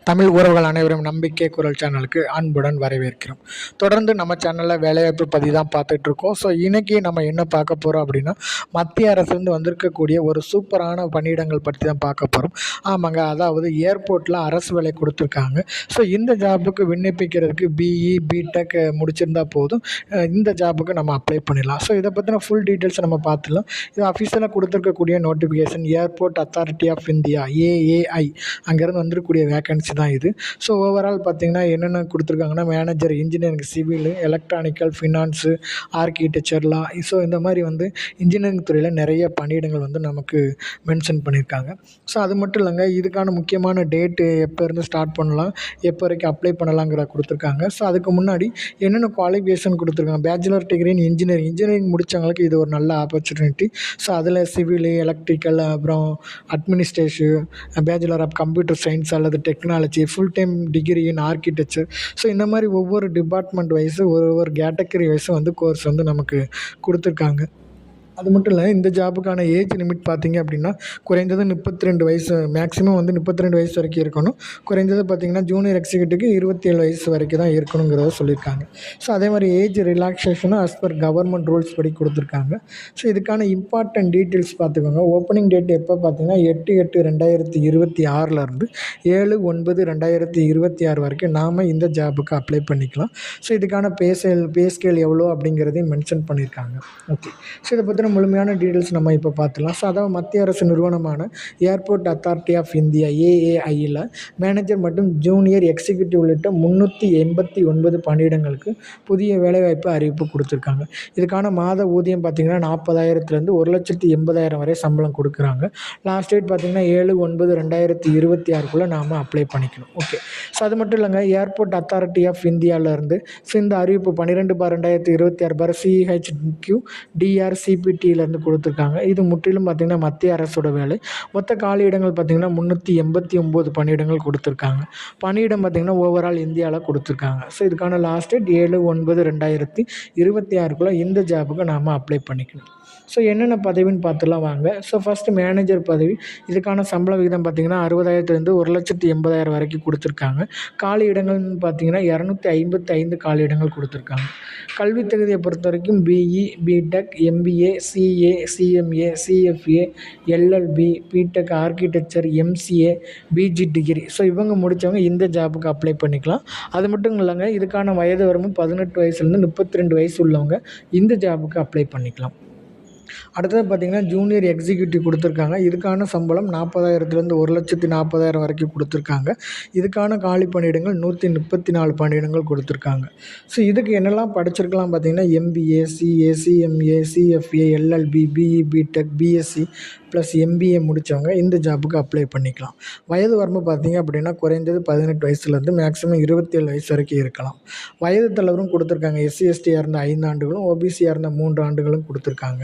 தமிழ் உறவுகள் அனைவரும் நம்பிக்கை குரல் சேனலுக்கு அன்புடன் வரவேற்கிறோம். தொடர்ந்து நம்ம சேனலில் வேலைவாய்ப்பு பதிவு தான் பார்த்துட்ருக்கோம். ஸோ இன்றைக்கி நம்ம என்ன பார்க்க போகிறோம் அப்படின்னா, மத்திய அரசுலேருந்து வந்திருக்கக்கூடிய ஒரு சூப்பரான பணியிடங்கள் பற்றி தான் பார்க்க போகிறோம். ஆமாங்க, அதாவது ஏர்போர்ட்டில் அரசு வேலை கொடுத்துருக்காங்க. ஸோ இந்த ஜாபுக்கு விண்ணப்பிக்கிறதுக்கு பிஇ பிடெக் முடிச்சிருந்தா போதும், இந்த ஜாபுக்கு நம்ம அப்ளை பண்ணிடலாம். ஸோ இதை பற்றின ஃபுல் டீட்டெயில்ஸ் நம்ம பார்த்துலாம். இது அஃபிஷியலாக கொடுத்துருக்கக்கூடிய notification, airport authority of India AAI அங்கேருந்து வந்துருக்கக்கூடிய வேகன்சி தான் இது. ஸோ ஓவரால் பார்த்திங்கன்னா என்னென்ன கொடுத்துருக்காங்கன்னா, manager engineering civil electrical finance architecture law. So இந்த மாதிரி இன்ஜினியரிங் துறையில் நிறைய பணியிடங்கள் நமக்கு மென்ஷன் பண்ணியிருக்காங்க. ஸோ அது மட்டும் இல்லைங்க, இதுக்கான முக்கியமான டேட்டு எப்போ இருந்து ஸ்டார்ட் பண்ணலாம், எப்போ வரைக்கும் அப்ளை பண்ணலாங்கிறத கொடுத்துருக்காங்க. ஸோ அதுக்கு முன்னாடி என்னென்ன குவாலிஃபிகேஷன் கொடுத்துருக்காங்க, பேச்சுலர் டிகிரி இன் இன்ஜினியரிங் முடித்தவங்களுக்கு இது ஒரு நல்ல ஆப்பர்ச்சுனிட்டி. ஸோ அதில் சிவில் எலக்ட்ரிக்கல் அப்புறம் administration, bachelor of computer science அல்லது technology, full time degree in architecture. So இந்த மாதிரி ஒவ்வொரு டிபார்ட்மெண்ட் வைஸு ஒவ்வொரு கேட்டகரி வைஸும் கோர்ஸ் நமக்கு கொடுத்துருக்காங்க. அது மட்டும் இல்லை, இந்த ஜாபுக்கான ஏஜ் லிமிட் பார்த்திங்க அப்படின்னா குறைந்தது 32 வயசு, மேக்ஸிமம் 32 வயசு வரைக்கும் இருக்கணும். குறைந்தது பார்த்திங்கன்னா ஜூனியர் எக்ஸிக்யூட்டிவ்க்கு 27 வயசு வரைக்கும் தான் இருக்கணுங்கிறத சொல்லியிருக்காங்க. ஸோ அதே மாதிரி ஏஜ் ரிலாக்ஸேஷனும் ஆஸ் பர் கவர்மெண்ட் ரூல்ஸ் படி கொடுத்துருக்காங்க. ஸோ இதுக்கான இம்பார்ட்டன்ட் டீட்டெயில்ஸ் பார்த்துக்கோங்க. ஓப்பனிங் டேட் எப்போ பார்த்திங்கன்னா 8/8/2026 7/9/2026 வரைக்கும் நாம் இந்த ஜாபுக்கு அப்ளை பண்ணிக்கலாம். ஸோ இதுக்கான பே ஸ்கேல் எவ்வளோ அப்படிங்கிறதையும் மென்ஷன் பண்ணியிருக்காங்க. ஓகே, ஸோ இதை பற்றி முழுமையான டீட்டெயில்ஸ் நம்ம இப்போ பார்த்துலாம். ஸோ அதாவது மத்திய அரசு நிறுவனமான ஏர்போர்ட் அத்தாரிட்டி ஆஃப் இந்தியா ஏஏஐயில் மேனேஜர் மற்றும் ஜூனியர் எக்ஸிக்யூட்டிவ் உள்ளிட்ட 389 பணியிடங்களுக்கு புதிய வேலைவாய்ப்பு அறிவிப்பு கொடுத்துருக்காங்க. இதுக்கான மாத ஊதியம் பார்த்திங்கன்னா 40,000 1,80,000 வரை சம்பளம் கொடுக்குறாங்க. லாஸ்ட் டேட் பார்த்திங்கன்னா 7/9/2026 நாம் அப்ளை பண்ணிக்கணும். ஓகே, ஸோ அது மட்டும் இல்லைங்க, ஏர்போர்ட் அத்தாரிட்டி ஆஃப் இந்தியாவிலேருந்து இந்த அறிவிப்பு 12/2026 CHQ DRCPTலேருந்து கொடுத்துருக்காங்க. இது முற்றிலும் பார்த்திங்கன்னா மத்திய அரசோட வேலை. மொத்த காலியிடங்கள் பார்த்திங்கன்னா 389 பணியிடங்கள் கொடுத்துருக்காங்க. பணியிடம் பார்த்திங்கன்னா ஓவரால் இந்தியாவில் கொடுத்துருக்காங்க. ஸோ இதுக்கான லாஸ்ட் டேட் 7/9/2026 இந்த ஜாபுக்கு நாம் அப்ளை பண்ணிக்கணும். ஸோ என்னென்ன பதவின்னு பார்த்துலாம் வாங்க. ஸோ ஃபஸ்ட்டு மேனேஜர் பதவி. இதுக்கான சம்பள விகிதம் பார்த்திங்கன்னா 60,000 1,80,000 வரைக்கும் கொடுத்துருக்காங்க. காலி இடங்கள்னு பார்த்திங்கன்னா 255 காலி இடங்கள் கொடுத்துருக்காங்க. கல்வி தகுதியை பொறுத்த வரைக்கும் BE BTech MBA CA CMA CFA LLB BTech architecture MCA PG degree. So இவங்க முடித்தவங்க இந்த ஜாபுக்கு அப்ளை பண்ணிக்கலாம். அது மட்டும் இல்லைங்க, இதுக்கான வயது வரம்பு 18 வயசுலேருந்து 32 வயசு உள்ளவங்க இந்த ஜாபுக்கு அப்ளை பண்ணிக்கலாம். அடுத்தது பார்த்திங்கன்னா ஜூனியர் எக்ஸிக்யூட்டிவ் கொடுத்துருக்காங்க. இதுக்கான சம்பளம் 40,000 1,40,000 வரைக்கும் கொடுத்துருக்காங்க. இதுக்கான காலி பணியிடங்கள் 134 பணியிடங்கள் கொடுத்துருக்காங்க. ஸோ இதுக்கு என்னெல்லாம் படிச்சிருக்கலாம் பார்த்திங்கன்னா MBA CA CMA CFA LLB BE BTech BSc plus MBA முடித்தவங்க இந்த ஜாபுக்கு அப்ளை பண்ணிக்கலாம். வயது வரம்பு பார்த்திங்க அப்படின்னா குறைந்தது 18 வயசுலேருந்து மேக்ஸிமம் 27 வயசு வரைக்கும் இருக்கலாம். வயது தளர்வும் கொடுத்துருக்காங்க. SC STயாக இருந்த 5 ஆண்டுகளும் OBCயாக இருந்த 3 ஆண்டுகளும் கொடுத்துருக்காங்க.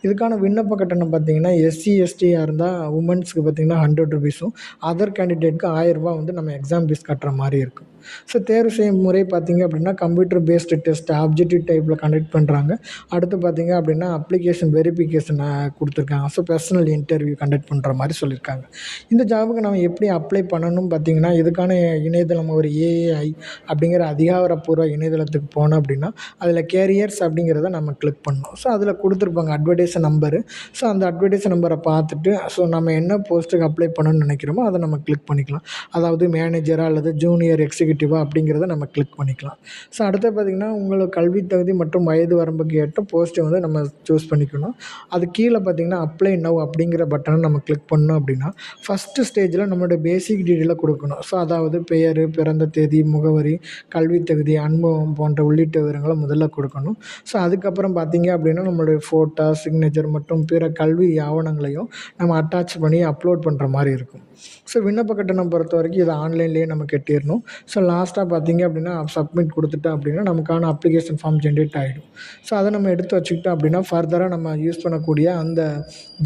இதுக்கான விண்ணப்ப கட்டணம் பார்த்திங்கன்னா SC STயாக இருந்தால் உமன்ஸுக்கு பார்த்திங்கன்னா 100 ரூபீஸும், அதர் கேண்டிடேட்டுக்கு 1000 ரூபா நம்ம எக்ஸாம் ஃபீஸ் கட்டுற மாதிரி இருக்கும். ஸோ தேர்வு செய்யும் முறை பார்த்திங்க அப்படின்னா கம்ப்யூட்டர் பேஸ்டு டெஸ்ட் ஆப்ஜெக்டிவ் டைப்பில் கண்டக்ட் பண்ணுறாங்க. அடுத்து பார்த்திங்க அப்படின்னா அப்ளிகேஷன் வெரிஃபிகேஷன் கொடுத்துருக்காங்க. ஸோ பர்சனல் இன்டர்வியூ கண்டக்ட் பண்ணுற மாதிரி சொல்லியிருக்காங்க. இந்த ஜாபுக்கு நம்ம எப்படி அப்ளை பண்ணணும் பார்த்திங்கன்னா, இதுக்கான இணையதளம் ஒரு ஏஏஐ அப்படிங்கிற அதிகாரப்பூர்வ இணையதளத்துக்கு போனோம் அப்படின்னா அதில் கேரியர்ஸ் அப்படிங்கிறத நம்ம கிளிக் பண்ணணும். ஸோ அதில் கொடுத்துருப்பாங்க அட்வர்டைஸ் நம்பரு. ஸோ அந்த அட்வர்டைஸ் நம்பரை பார்த்துட்டு ஸோ நம்ம என்ன போஸ்ட்டுக்கு அப்ளை பண்ணணும்னு நினைக்கிறோமோ அதை நம்ம கிளிக் பண்ணிக்கலாம். அதாவது மேனேஜராக அல்லது ஜூனியர் எக்ஸிக்யூட்டிவா அப்படிங்கிறத நம்ம கிளிக் பண்ணிக்கலாம். ஸோ அடுத்து பார்த்திங்கன்னா உங்களுக்கு கல்வி தகுதி மற்றும் வயது வரம்புக்கு ஏற்ற போஸ்ட்டை நம்ம சூஸ் பண்ணிக்கணும். அது கீழே பார்த்திங்கன்னா அப்ளை நவ் அப்படிங்கிற பட்டனை நம்ம கிளிக் பண்ணோம் அப்படின்னா ஃபஸ்ட்டு ஸ்டேஜில் நம்மளுடைய பேசிக் டீட்டெயிலை கொடுக்கணும். ஸோ அதாவது பெயர், பிறந்த தேதி, முகவரி, கல்வி தகுதி, அனுபவம் போன்ற உள்ளிட்ட விவரங்களை முதல்ல கொடுக்கணும். ஸோ அதுக்கப்புறம் பார்த்திங்க அப்படின்னா நம்மளுடைய ஃபோட்டோ, சிக்னேச்சர் மற்றும் பிற கல்வி ஆவணங்களையும் நம்ம அட்டாச் பண்ணி அப்லோட் பண்ணுற மாதிரி இருக்கும். ஸோ விண்ணப்ப கட்டணம் பொறுத்த வரைக்கும் இதை ஆன்லைன்லேயே நம்ம கட்டிடணும். ஸோ லாஸ்ட்டாக பார்த்திங்க அப்படின்னா சப்மிட் கொடுத்துட்டோம் அப்படின்னா நமக்கான அப்ளிகேஷன் ஃபார்ம் ஜென்ரேட் ஆகிடும். ஸோ அதை நம்ம எடுத்து வச்சுக்கிட்டோம் அப்படின்னா ஃபர்தராக நம்ம யூஸ் பண்ணக்கூடிய அந்த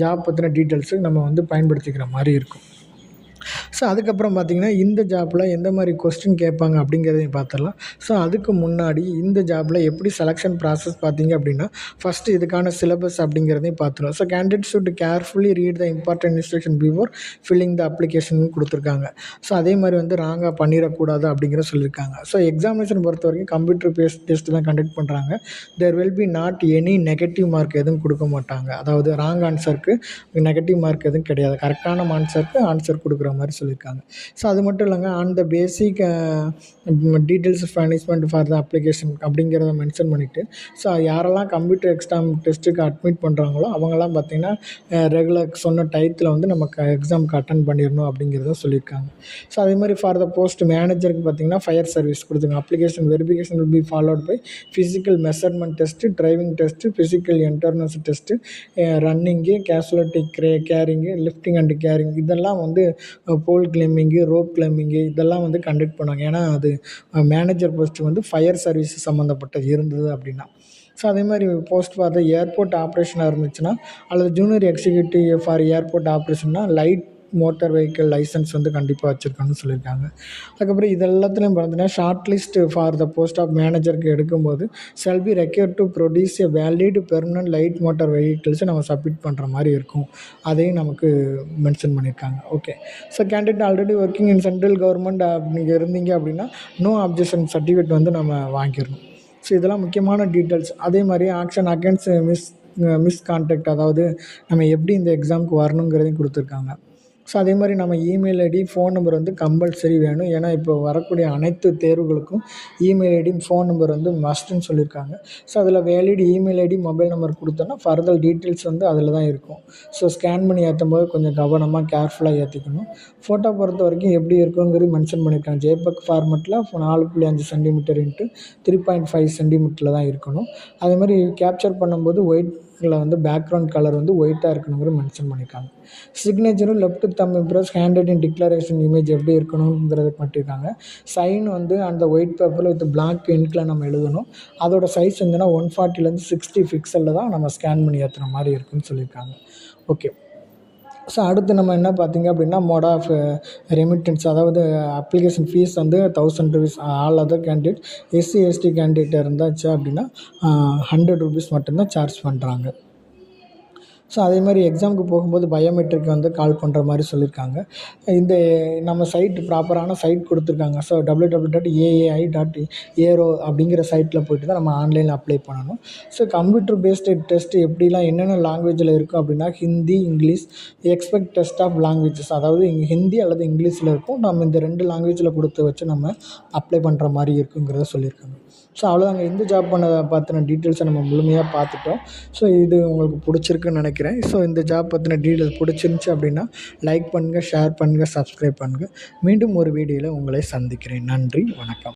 ஜாப் பற்றின டீட்டெயில்ஸு நம்ம பயன்படுத்திக்கிற மாதிரி இருக்கும். ஸோ அதுக்கப்புறம் பார்த்திங்கன்னா இந்த ஜாப்பில் எந்த மாதிரி கொஸ்டின் கேட்பாங்க அப்படிங்கிறதையும் பார்த்துடலாம். ஸோ அதுக்கு முன்னாடி இந்த ஜாப்பில் எப்படி செலெக்ஷன் ப்ராசஸ் பார்த்தீங்க அப்படின்னா, ஃபஸ்ட்டு இதுக்கான சிலபஸ் அப்படிங்கிறதையும் பார்த்துருவோம். So candidate should carefully read the important instruction before filling the application கொடுத்துருக்காங்க. ஸோ அதே மாதிரி வந்து ராங்காக பண்ணிடக்கூடாது அப்படிங்கிற சொல்லியிருக்காங்க. ஸோ எக்ஸாமினேஷன் பொறுத்த வரைக்கும் கம்ப்யூட்டர் பேஸ்ட் டெஸ்ட் தான் கண்டக்ட் பண்ணுறாங்க. There will be not any negative mark எதுவும் கொடுக்க மாட்டாங்க. அதாவது ராங் ஆன்சருக்கு நெகட்டிவ் மார்க் எதுவும் கிடையாது. கரெக்டான ஆன்சர் கொடுக்குற மாதிரி சொல்லியிருக்காங்க. ஸோ அது மட்டும் இல்லைங்க, on the basic details punishment for the application அப்படிங்கிறத மென்ஷன் பண்ணிவிட்டு, ஸோ யாரெல்லாம் கம்ப்யூட்டர் எக்ஸாம் டெஸ்ட்டுக்கு அட்மிட் பண்ணுறாங்களோ அவங்கெல்லாம் பார்த்திங்கன்னா ரெகுலர் சொன்ன டயத்தில் வந்து நமக்கு எக்ஸாமுக்கு அட்டன் பண்ணிடணும் அப்படிங்கிறத சொல்லியிருக்காங்க. ஸோ அதே மாதிரி ஃபார் த போஸ்ட் மேனேஜருக்கு பார்த்திங்கன்னா ஃபயர் சர்வீஸ் கொடுத்துருங்க. Application verification will be followed by physical measurement test, driving test, physical endurance test, running, casualty carrying, lifting and carrying, இதெல்லாம் வந்து போல் கிளைம்பிங்கு, ரோப் கிளைம்பிங்கு இதெல்லாம் வந்து கண்டக்ட் பண்ணுவாங்க. ஏன்னா அது மேனேஜர் போஸ்ட்டு வந்து ஃபயர் சர்வீஸ் சம்மந்தப்பட்டது இருந்தது அப்படின்னா. ஸோ அதே மாதிரி போஸ்ட் ஃபார் த ஏர்போர்ட் ஆப்ரேஷனாக இருந்துச்சுன்னா, அல்லது ஜூனியர் எக்ஸிக்யூட்டிவ் ஃபார் ஏர்போர்ட் ஆப்ரேஷன்னா லைட் மோட்டார் வெஹிக்கிள் லைசன்ஸ் வந்து கண்டிப்பாக வச்சுருக்கணும்னு சொல்லியிருக்காங்க. அதுக்கப்புறம் இது எல்லாத்துலேயும் பார்த்தீங்கன்னா short list for the post of மேனேஜருக்கு எடுக்கும்போது shall be required to produce a valid permanent light motor வெஹிக்கிள்ஸை நம்ம சப்மிட் பண்ணுற மாதிரி இருக்கும். அதையும் நமக்கு மென்ஷன் பண்ணியிருக்காங்க. Okay. So candidate already working in central government நீங்கள் இருந்தீங்க அப்படின்னா நோ அப்ஜெக்ஷன் சர்டிஃபிகேட் வந்து நம்ம வாங்கிடணும். ஸோ இதெல்லாம் முக்கியமான டீட்டெயில்ஸ். அதே மாதிரி ஆக்ஷன் அகேன்ஸ்ட் மிஸ்கான்டக்ட், அதாவது நம்ம எப்படி இந்த எக்ஸாமுக்கு வரணுங்கிறதையும் கொடுத்துருக்காங்க. ஸோ அதே மாதிரி நம்ம இமெயில் ஐடி, ஃபோன் நம்பர் வந்து கம்பல்சரி வேணும். ஏன்னா இப்போ வரக்கூடிய அனைத்து தேர்வுகளுக்கும் இமெயில் ஐடி, ஃபோன் நம்பர் வந்து மஸ்ட்டுன்னு சொல்லியிருக்காங்க. ஸோ அதில் valid email ID, mobile number கொடுத்தோன்னா ஃபர்தர் டீட்டெயில்ஸ் வந்து அதில் தான் இருக்கும். ஸோ ஸ்கேன் பண்ணி ஏற்றும் போது கொஞ்சம் கவனமாக கேர்ஃபுல்லாக ஏற்றிக்கணும். ஃபோட்டோ பொறுத்த வரைக்கும் எப்படி இருக்குங்கிறது மென்ஷன் பண்ணியிருக்காங்க. JPEG ஃபார்மெட்டில் 4.5 சென்டிமீட்டர் இன்ட்டு 3.5 சென்டிமீட்டரில் தான் இருக்கணும். அதே மாதிரி கேப்சர் பண்ணும்போது ஒயிட்டில் வந்து பேக்ரவுண்ட் கலர் வந்து ஒயிட்டாக இருக்கணுங்கிறது மென்ஷன் பண்ணியிருக்காங்க. சிக்னேச்சரும் லெஃப்ட் தம் இம்ப்ரெஸ் ஹேண்டட் இன் டிக்ளரேஷன் இமேஜ் எப்படி இருக்கணுங்கிறத பண்ணியிருக்காங்க. சைன் வந்து அந்த ஒயிட் பேப்பரில் வித் பிளாக் இன்கில் நம்ம எழுதணும். அதோட சைஸ் வந்துன்னா 140லேருந்து 60 பிக்சலில் தான் நம்ம ஸ்கேன் பண்ணி ஏற்றுற மாதிரி இருக்குன்னு சொல்லியிருக்காங்க. ஓகே. ஸோ அடுத்து நம்ம என்ன பார்த்திங்க அப்படின்னா மோட் ஆஃப் ரெமிட்டன்ஸ், அதாவது அப்ளிகேஷன் ஃபீஸ் வந்து 1000 rupees. All other candidate SC/ST candidate இருந்தாச்சு அப்படின்னா 100 ரூபீஸ் மட்டும்தான் சார்ஜ் பண்ணுறாங்க. ஸோ அதே மாதிரி எக்ஸாமுக்கு போகும்போது பயோமெட்ரிக் வந்து கால் பண்ணுற மாதிரி சொல்லியிருக்காங்க. இந்த நம்ம சைட் ப்ராப்பரான சைட் கொடுத்துருக்காங்க. ஸோ www.aai.aero அப்படிங்கிற சைட்டில் போய்ட்டு தான் நம்ம ஆன்லைனில் அப்ளை பண்ணணும். ஸோ கம்ப்யூட்டர் பேஸ்டு டெஸ்ட் எப்படிலாம் என்னென்ன லாங்குவேஜில் இருக்கும் அப்படின்னா Hindi, English, expect test of languages, அதாவது இங்கே ஹிந்தி அல்லது இங்கிலீஷில் இருக்கும். நம்ம இந்த 2 லாங்குவேஜில் கொடுத்து வச்சு நம்ம அப்ளை பண்ணுற மாதிரி இருக்குங்கிறத சொல்லியிருக்காங்க. ஸோ அவ்வளோதாங்க. இந்த ஜாப் பற்றின டீட்டெயில்ஸை நம்ம முழுமையாக பார்த்துட்டோம். ஸோ இது உங்களுக்கு பிடிச்சிருக்குன்னு நினைக்கிறேன். ஸோ இந்த ஜாப் பற்றின டீட்டெயில்ஸ் பிடிச்சிருந்துச்சி அப்படின்னா லைக் பண்ணுங்கள், ஷேர் பண்ணுங்கள், சப்ஸ்கிரைப் பண்ணுங்கள். மீண்டும் ஒரு வீடியோவில் உங்களை சந்திக்கிறேன். நன்றி, வணக்கம்.